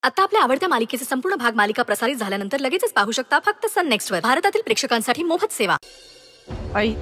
आता आपल्या आवडत्या मालिकेचे संपूर्ण भाग मालिका प्रसारित झाल्यानंतर लगेचच पाहू शकता फक्त सन नेक्स्ट वर. भारतातील प्रेक्षकांसाठी मोफत सेवा. आई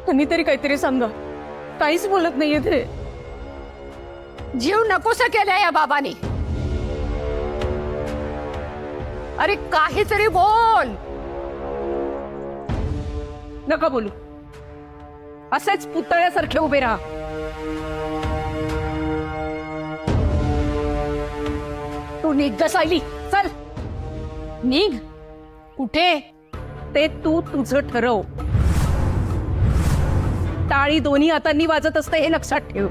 तुम्ही तरी काहीतरी सांगा. काहीच बोलत नाहीये ते. जीव नकोसा केलाय या बाबाने. अरे काहीतरी बोल. नका बोलू. असेच पुतळ्यासारखे उभे राहा. तू निघ ग सायली. चल निघ. कुठे ते तू तुझं ठरव. टाळी दोन्ही हातांनी वाजत असते हे लक्षात ठेव.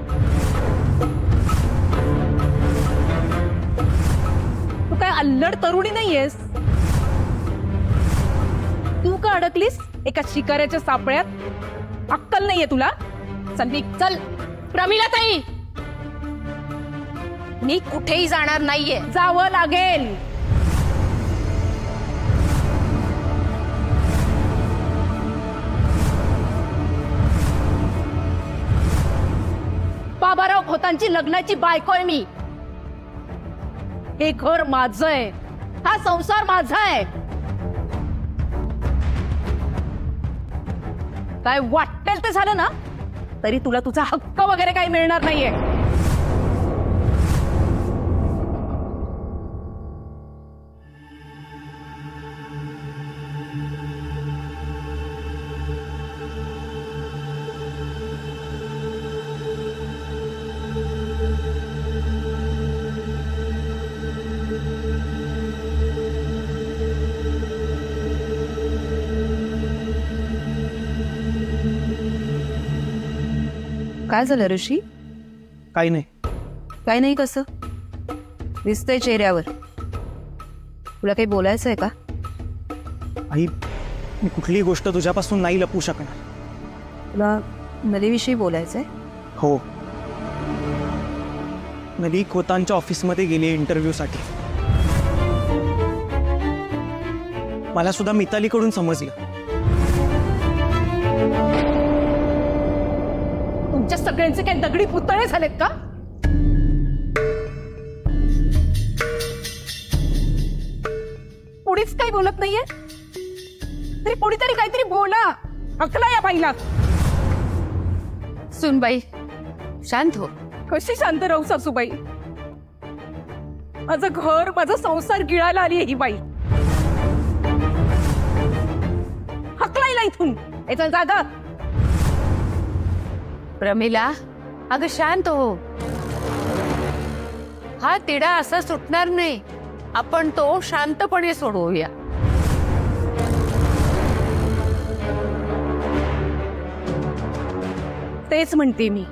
तू काय अल्लड तरुणी नाहीयेस. तू का अडकलीस एका शिकाऱ्याच्या सापळ्यात. अक्कल नाहीये तुला. चल निघ. चल. प्रमिला ताई मी कुठेही जाणार नाहीये. जावं लागेल. बाबाराव खोतांची लग्नाची बायको आहे मी. हे घर माझं आहे. हा संसार माझा आहे. काय वाटेल ते झालं ना तरी तुला तुझा हक्क वगैरे काही मिळणार नाहीये. काय झालं ऋषी. काही नाही. काय नाही कसं दिसतंय चेहऱ्यावर. तुला काही बोलायचं आहे का. आई मी कुठलीही गोष्ट तुझ्यापासून नाही लपवू शकणार. तुला नदीविषयी बोलायचंय. हो. नदी खोतांच्या ऑफिसमध्ये गेली इंटरव्ह्यूसाठी. मला सुद्धा मितालीकडून समजलं. तुमच्या सगळ्यांचे काही दगडी पुतळे झालेत का. कोणीच काही बोलत नाहीये. तरी कोणीतरी काहीतरी बोला. हकला या बाईला. सुनबाई शांत हो. कशी शांत राहू सासूबाई. माझं घर माझा संसार गिळायला आली ही बाई. हकलायला इथून. याचा जागा. प्रमिला अगं शांत हो. हा तिढा असा सुटणार नाही. आपण तो शांतपणे सोडवूया. तेच म्हणते मी.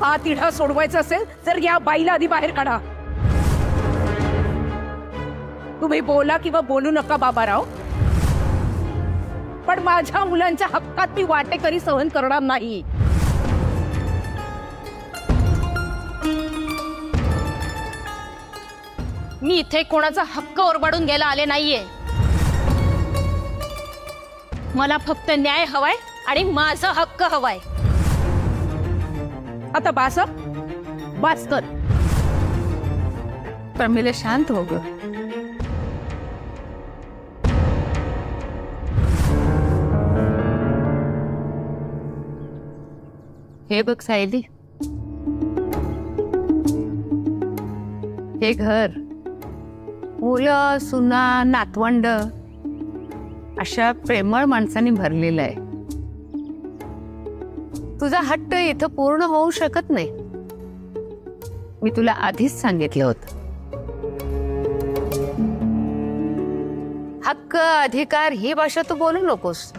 हा तिढा सोडवायचा असेल तर या बाईला आधी बाहेर काढा. तुम्ही बोला किंवा बोलू नका बाबाराव पण माझ्या मुलांच्या हक्कात मी वाटेकरी सहन करणार नाही. मी इथे कोणाचा हक्क ओरबाडून घ्यायला आले नाहीये. मला फक्त न्याय हवाय आणि माझा हक्क हवाय. आता बास बास कर. प्रमिला शांत हो ग. हे बघ सायली. हे घर मुलं सुना नातवंड अशा प्रेमळ माणसांनी भरलेलं आहे. तुझा हट्ट इथं पूर्ण होऊ शकत नाही. मी तुला आधीच सांगितलं होतं. हक्क अधिकार ही भाषा तू बोलू नकोस.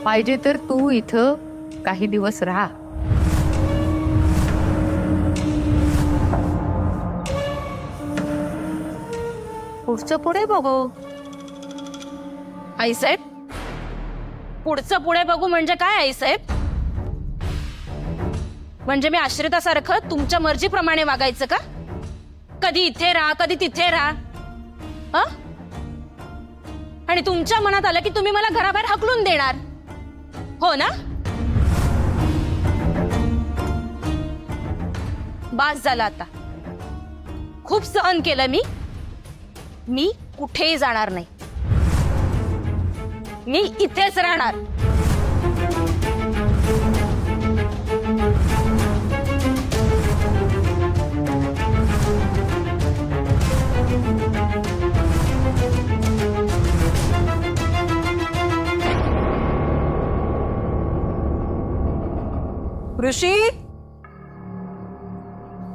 पाहिजे तर तू इथं काही दिवस राहा. पुढचं पुढे बघू. आईसाहेब पुढचं पुढे बघू म्हणजे काय आईसाहेब. म्हणजे मी आश्रितासारखं तुमच्या मर्जीप्रमाणे वागायचं का. कधी इथे राहा कधी तिथे राहा. आणि तुमच्या मनात आलं की तुम्ही मला घराबाहेर हकलून देणार. हो ना. बास झाला आता. खूप सहन केलं मी कुठेही जाणार नाही. मी इथेच राहणार. ऋषी,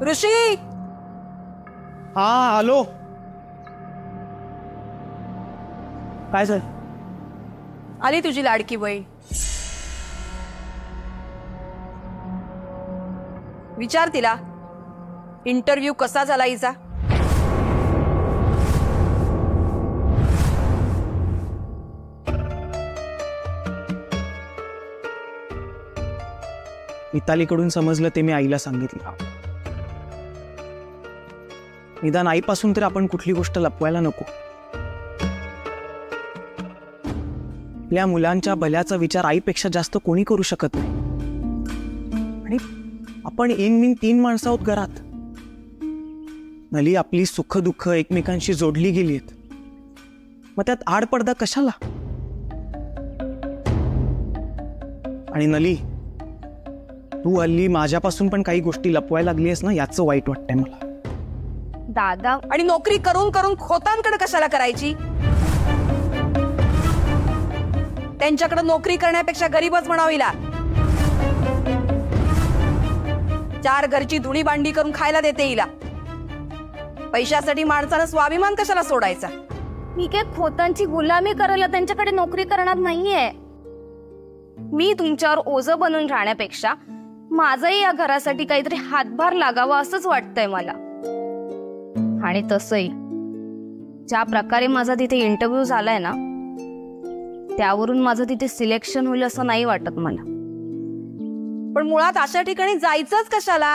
ऋषी, हा आलो. काय झालं? आली तुझी लाडकी बहीण. विचार तिला, इंटरव्ह्यू कसा झाला हिचा? मितालीकडून समजलं ते मी आईला सांगितलं. निदान आईपासून तर आपण कुठली गोष्ट लपवायला नको. आपल्या मुलांच्या भल्याचा विचार आईपेक्षा जास्त कोणी करू शकत नाही. आणि आपण एन 3 माणसं आहोत घरात. नली आपली सुख दुःख एकमेकांशी जोडली गेली आहेत. मग त्यात आडपडदा कशाला? आणि नली, तू हल्ली माझ्यापासून पण काही गोष्टी लपवायला लागली आहेस ना, याचं वाईट वाटतंय मला. दादा, आणि नोकरी करून करून खोतांकडे कशाला करायची? त्यांच्याकडे नोकरी करण्यापेक्षा गरीबच म्हणावं हिला. 4 घरची धुणी भांडी करून खायला देते हिला. पैशासाठी माणसानं स्वाभिमान कशाला सोडायचा? मी काय खोतांची गुलामी करायला त्यांच्याकडे नोकरी करणार नाहीये. मी तुमच्यावर ओझं बनून राहण्यापेक्षा माझंही या घरासाठी काहीतरी हातभार लागावा असंच वाटतंय मला. आणि तसंही ज्या प्रकारे माझा तिथे इंटरव्ह्यू झालाय ना, त्यावरून माझं तिथे सिलेक्शन होईल असं नाही वाटत मला. पण मुळात अशा ठिकाणी जायचंच कशाला?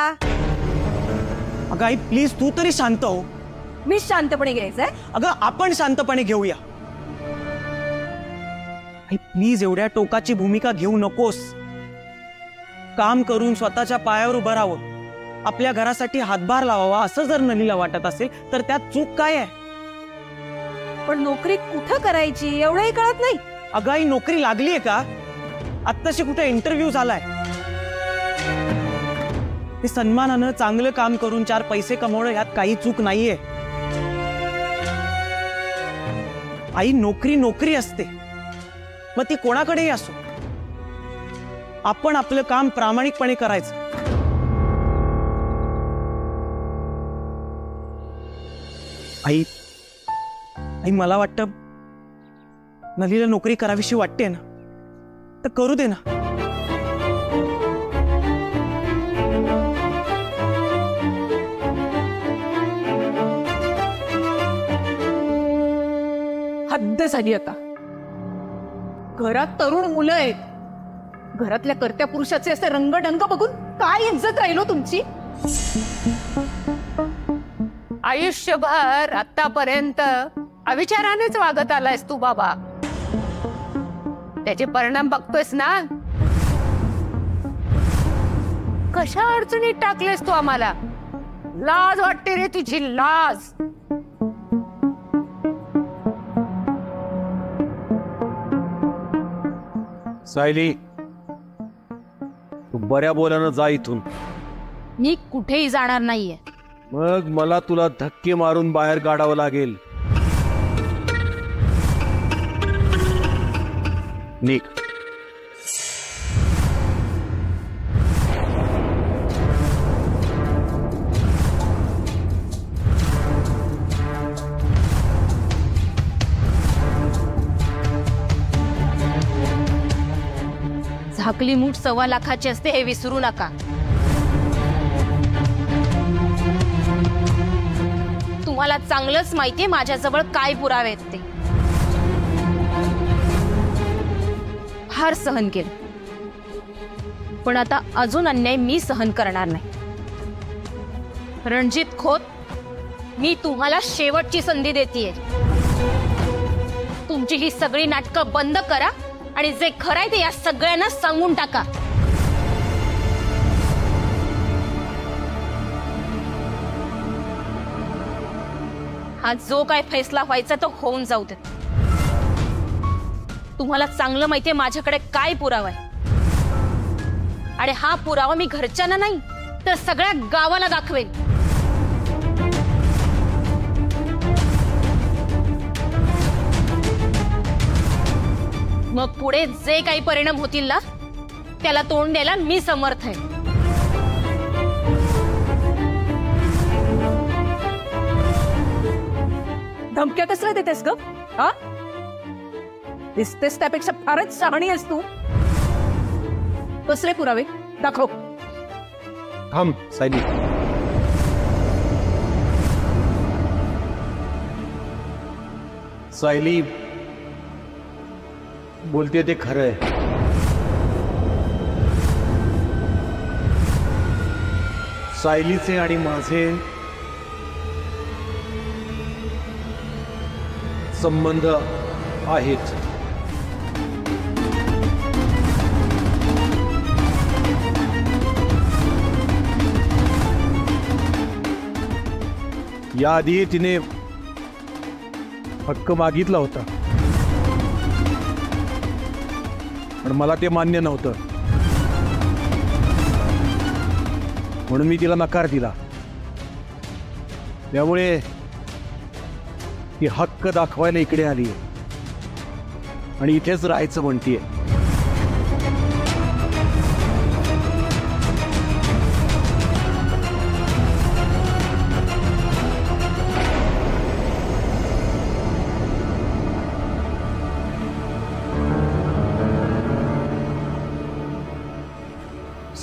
अगं आई, प्लीज तू तरी शांत हो. मी शांतपणे घ्यायचंय? अगं आपण शांतपणे घेऊया. आई प्लीज एवढ्या टोकाची भूमिका घेऊ नकोस. काम करून स्वतःच्या पायावर उभं राहावं, आपल्या घरासाठी हातभार लावावा असं जर नलीला वाटत असेल तर त्यात चूक काय आहे? पण नोकरी कुठं करायची एवढंही कळत नाही. अगं आई, नोकरी लागलीये का? आत्ताशी कुठे इंटरव्ह्यू झालाय? ते सन्मानानं चांगलं काम करून 4 पैसे कमवणं यात काही चूक नाहीये. आई, नोकरी नोकरी असते, मग ती कोणाकडेही असो. आपण आपलं काम प्रामाणिकपणे करायचं. आई, आई मला वाटतं नलीला नोकरी करावीशी वाटते ना, तर करू दे ना. हद्द झाली आता. घरात तरुण मुलं आहेत. घरातल्या कर्त्या पुरुषाचे असे रंगढंग बघून काय इज्जत राहिलो तुमची? आयुष्यभर आतापर्यंत अविचारानेच वागत आलायस तू बाबा. त्याचे परिणाम बघतोयस ना. कशा अडचणीत टाकलेस तू आम्हाला. लाज वाटते रे तुझी, लाज. सायली, तू बऱ्या बोलानं जा इथून. मी कुठेही जाणार नाहीये. मग मला तुला धक्के मारून बाहेर काढावं लागेल. निघ. झाकली मूठ 1.25 लाखाची असते हे विसरू नका. तुम्हाला चांगलंच माहितीये माझ्याजवळ काय पुरावे आहेत ते. फार सहन केलं, पण आता अजून अन्याय मी सहन करणार नाही. रणजित खोत, मी तुम्हाला शेवटची संधी देतेय. तुमची ही सगळी नाटकं बंद करा आणि जे खरंय ते या सगळ्यांना सांगून टाका. हा जो काय फैसला व्हायचा तो होऊन जाऊ देत. तुम्हाला चांगलं माहितीये माझ्याकडे काय पुरावा आहे, आणि हा पुरावा मी घरच्यांना नाही तर सगळ्या गावाला दाखवेन. मग पुढे जे काही परिणाम होतील ना त्याला तोंड द्यायला मी समर्थ आहे. धमक्या कसल्या देतेस ग? हा, दिसतेस त्यापेक्षा फारच शहाणी आहेस तू. कसले पुरावे दाखव. थांब सायली. सायली बोलते ते खरं आहे. सायलीचे आणि माझे संबंध आहेत. याआधी तिने हक्क मागितला होता, पण मला ते मान्य नव्हतं, म्हणून मी तिला नकार दिला. त्यामुळे ती हक्क दाखवायला इकडे आली आणि इथेच राहायचं म्हणतीये.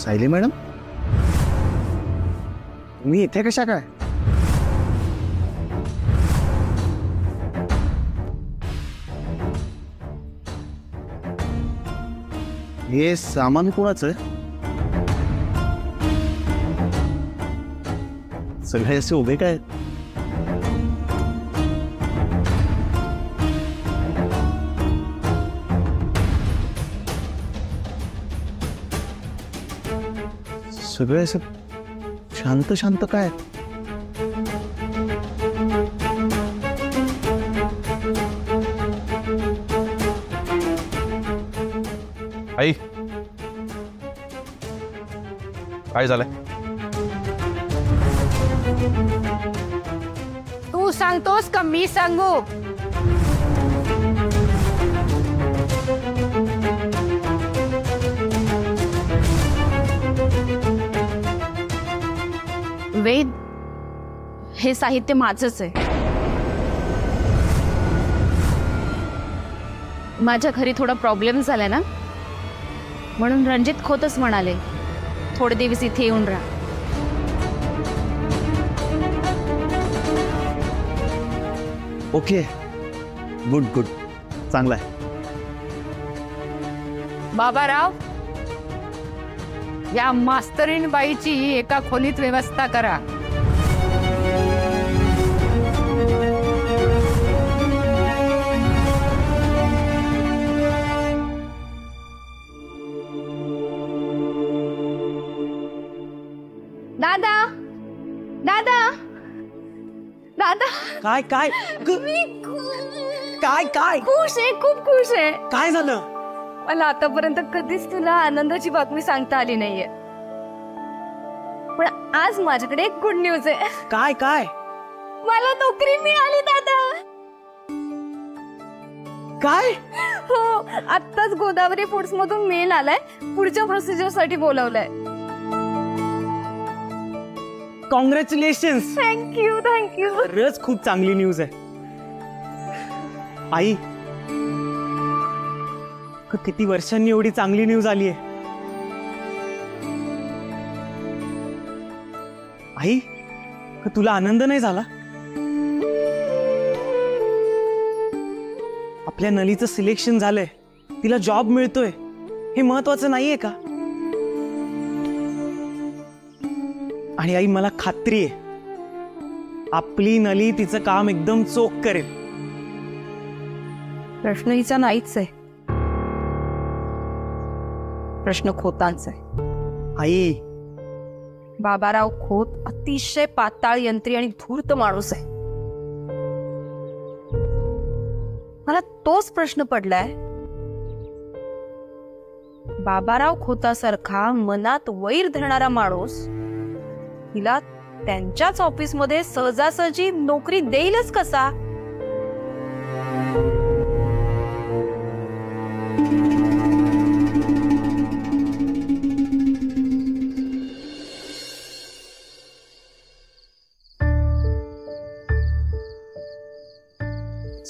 सायली मॅडम, तुम्ही इथे कशा काय? हे सामान कोणाचं आहे? सगळे असे उभे काय? सगळे असं शांत शांत काय? आई काय झालंय? तू सांगतोस का मी सांगू? वेद, हे साहित्य माझंच आहे. माझ्या घरी थोडा प्रॉब्लेम झालाय ना, म्हणून रणजित खोतच म्हणाले थोडे दिवस इथे येऊन राहा. ओके, गुड गुड, चांगला आहे. बाबाराव, या मास्तरीन बाईची एका खोलीत व्यवस्था करा. दादा, दादा, दादा, काय काय काय काय खुश आहे, खूप खुश आहे. काय झालं? मला आतापर्यंत कधीच तुला आनंदाची बातमी सांगता आली नाहीये, पण आज माझ्याकडे एक गुड न्यूज आहे. काय काय? मला नोकरी मिळाली दादा. काय? हो, आत्ताच गोदावरी फूड्स मधून मेल आलाय, पुढच्या प्रोसिजर साठी बोलावलंय. कॉंग्रॅच्युलेशन्स. Thank you thank you. खरंच खूप चांगली न्यूज आहे. आई, किती वर्षांनी एवढी चांगली न्यूज आली आहे. आई, तुला आनंद नाही झाला? आपल्या नलीचं सिलेक्शन झालंय, तिला जॉब मिळतोय, हे महत्वाचं नाहीये का? आणि आई, मला खात्री आहे आपली नली तिचं काम एकदम चोख करेल. प्रश्न हिचा नाहीच आहे, प्रश्न खोतांचा आहे. आई, बाबाराव खोत अतिशय पाताळ यंत्री आणि धूर्त माणूस आहे. मला तोच प्रश्न पडलाय. बाबाराव खोतासारखा मनात वैर धरणारा माणूस हिला त्यांच्याच ऑफिसमध्ये सहजासहजी नोकरी देईलच कसा?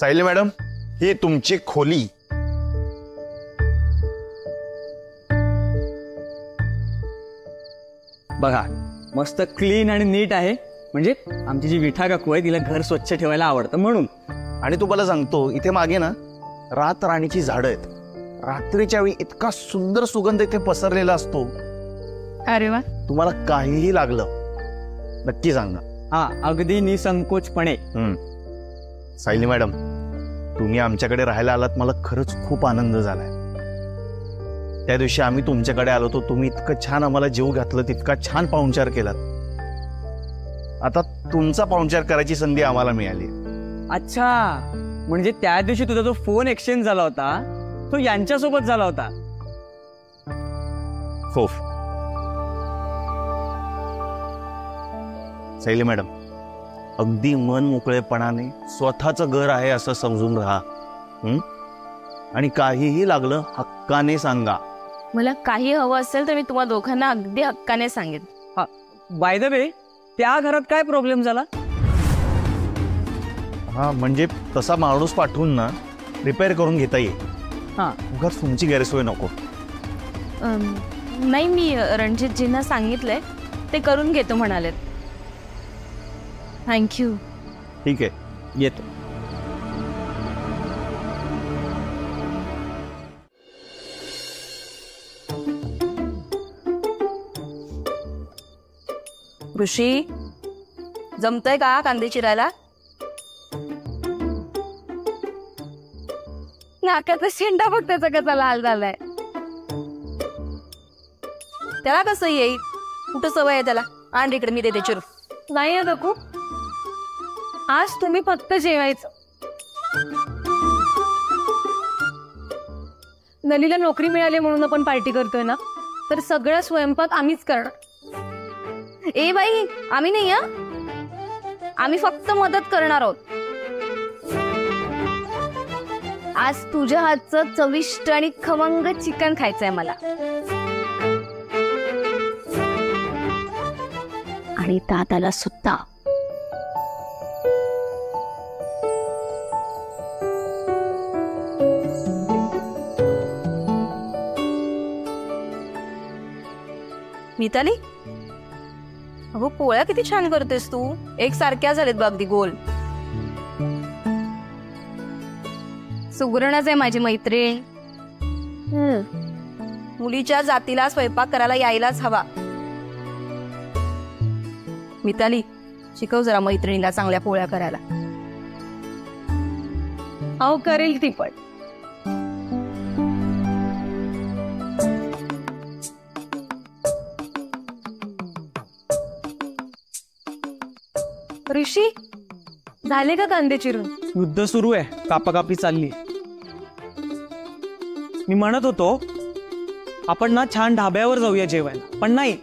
सायली मॅडम, ही तुमची खोली. बघा, मस्त क्लीन आणि नीट आहे. म्हणजे आमची जी विठा काकू आहे तिला घर स्वच्छ ठेवायला आवडतं म्हणून. आणि तुम्हाला सांगतो, इथे मागे ना रात राणीची झाडं आहेत. रात्रीच्या वेळी इतका सुंदर सुगंध इथे पसरलेला असतो. अरे वा. तुम्हाला काहीही लागलं नक्की सांगा. हा, अगदी निसंकोचपणे. सायली मॅडम, तुम्ही आमच्याकडे राहायला आलात, मला खरंच खूप आनंद झालाय. त्या दिवशी आम्ही तुमच्याकडे आलो होतो, तुम्ही इतकं छान आम्हाला जीव घातलं, तितका छान पाहुणचार केलात. आता तुमचा पाहुणचार करायची संधी आम्हाला मिळाली. अच्छा, म्हणजे त्या दिवशी तुझा जो फोन एक्सचेंज झाला होता तो यांच्यासोबत झाला होता. हो सायली मॅडम, अगदी मन मोकळेपणाने स्वतःचं घर आहे असं समजून राहा. आणि काहीही लागलं हक्काने सांगा. मला काही हवं असेल तर मी तुम्हा दोघांना अगदी हक्काने सांगेन. बाय द वे, त्या घरात काय प्रॉब्लेम झाला? हा, म्हणजे तसा माणूस पाठवून ना रिपेअर करून घेता येईल. हा, उगाच तुमची गैरसोय नको. नाही, मी रणजितजींना सांगितलंय, ते करून घेतो म्हणालेत. थँक्यू. ठीक आहे, येतो. ऋषी, जमतंय का कांदे चिरायला? नाकाचा शेंडा बघ त्याचा कसा लाल झालाय. त्याला कसं येईल? कुठं सवय आहे त्याला? आण इकडे, मी देते चिरू. नाही काकू, आज तुम्ही फक्त जेवायचं. नलीला नोकरी मिळाली म्हणून आपण पार्टी करतोय ना, तर सगळा स्वयंपाक आम्हीच करणार. ए बाई, आम्ही नाही. आम्ही फक्त मदत करणार आहोत. आज तुझ्या हातचं चविष्ट आणि खमंग चिकन खायचंय मला. आणि दादाला सुद्धा. मिताली, अगो पोळ्या किती छान करतेस तू. एक सारख्या झालेत बघ, अगदी गोल. सुगरणच आहे माझी मैत्रीण. मुलीच्या जातीला स्वयंपाक करायला यायलाच हवा. मिताली, शिकव जरा मैत्रिणीला चांगल्या पोळ्या करायला. अहो, करेल ती पण. ऋषी, झाले का कांदे चिरून? युद्ध सुरू आहे, कापाकापी चालली. मी म्हणत होतो आपण ना छान ढाब्यावर जाऊया जेवायला, पण नाही.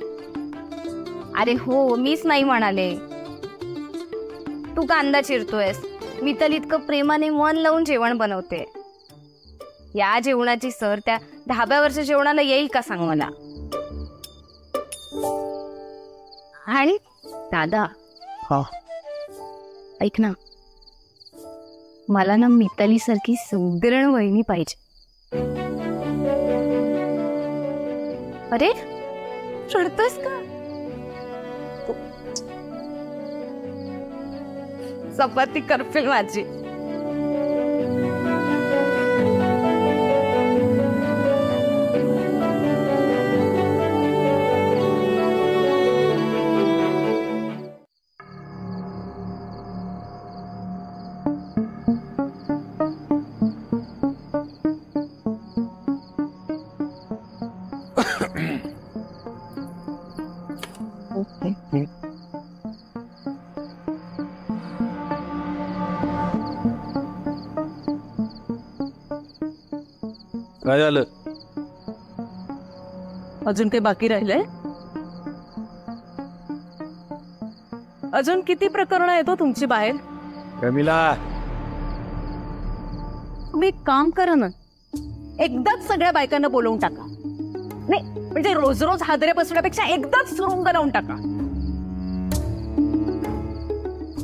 अरे हो, मीच नाही म्हणाले. तू कांदा चिरतोयस, मी तर इतकं प्रेमाने मन लावून जेवण बनवते. या जेवणाची सर त्या ढाब्यावरच्या जेवणाला येईल का सांग मला. आणि दादा, हा, ऐक ना, मला ना मिताली सारखी सुगरण वहिनी पाहिजे. अरे, चढतोस का? चपाती करपेल माझी. काय झालं? अजून काही बाकी राहिलंय? अजून किती प्रकरणं येतो तुमची बाहेर? प्रमिला, तुम्ही एक काम करा ना, एकदाच सगळ्या बायकांना बोलवून टाका. नाही म्हणजे रोज रोज हादरे बसण्यापेक्षा एकदाच सुरुंग लावून टाका.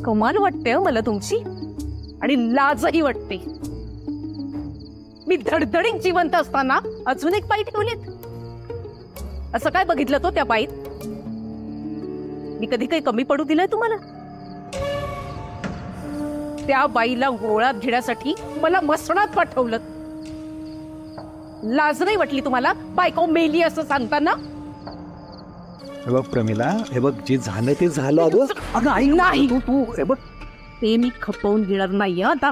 कमाल वाटते मला तुमची, आणि लाजही वाटते. मी धडधडीत जिवंत असताना अजून एक बाई ठेवलीत. असं काय बघितलं तो त्या बाईत? मी कधी काही कमी पडू दिलंय तुम्हाला? त्या बाईला गोळ्यात घेण्यासाठी मला मसणात पाठवलं. लाज नाही वाटली तुम्हाला बायको मेली असं सांगताना? हे बघ प्रमिला, हे बघ जे झालं ते झालं. अगं आई नाही, तू हे बघ, ते मी खपवून घेणार नाही. आता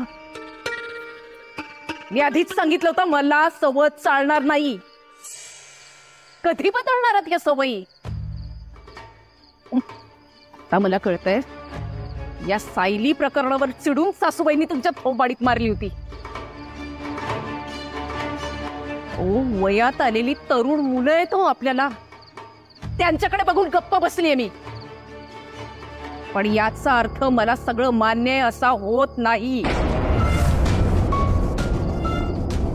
मी आधीच सांगितलं होतं मला सवत चालणार नाही. कधी बदलणार आहेत या सवयी? आता मला कळतंय, या सायली प्रकरणावर चिडून सासूबाईंनी तुमच्या थोबाडीत मारली होती. ओ, वयात आलेली तरुण मुलं आहेत हो आपल्याला, त्यांच्याकडे बघून गप्प बसलीये मी. पण याचा अर्थ मला सगळं मान्य असा होत नाही.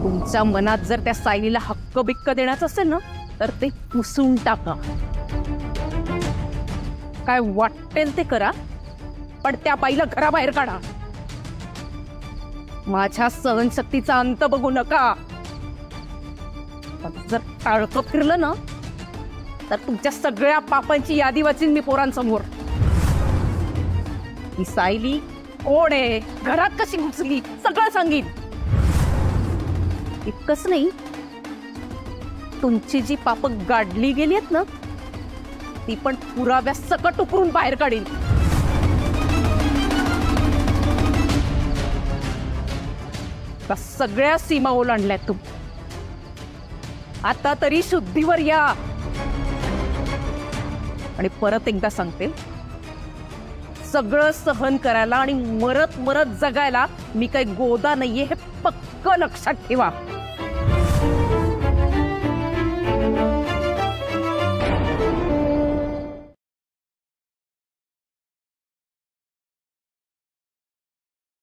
तुमच्या मनात जर त्या सायलीला हक्क बिक्क देण्याचं असेल ना, तर ते पुसून टाका. काय वाटेल ते करा, पण त्या बाईला घराबाहेर काढा. माझ्या सहनशक्तीचा अंत बघू नका. जर टाळकं फिरलं ना, तर तुमच्या सगळ्या पापांची यादी वाचीन मी पोरांसमोर. ही सायली कोण आहे, घरात कशी घुसली, सगळं सांगीन. इतकंच नाही, तुमची जी पापं गाडली गेली आहेत ना, ती पण पुराव्या सकट उकरून बाहेर काढीन. सगळ्या सीमा ओलांडल्यात तुम्ही. आता तरी शुद्धीवर या. आणि परत एकदा सांगते, सगळं सहन करायला आणि मरत मरत जगायला मी काही गोदा नाहीये, हे पक्क लक्षात ठेवा.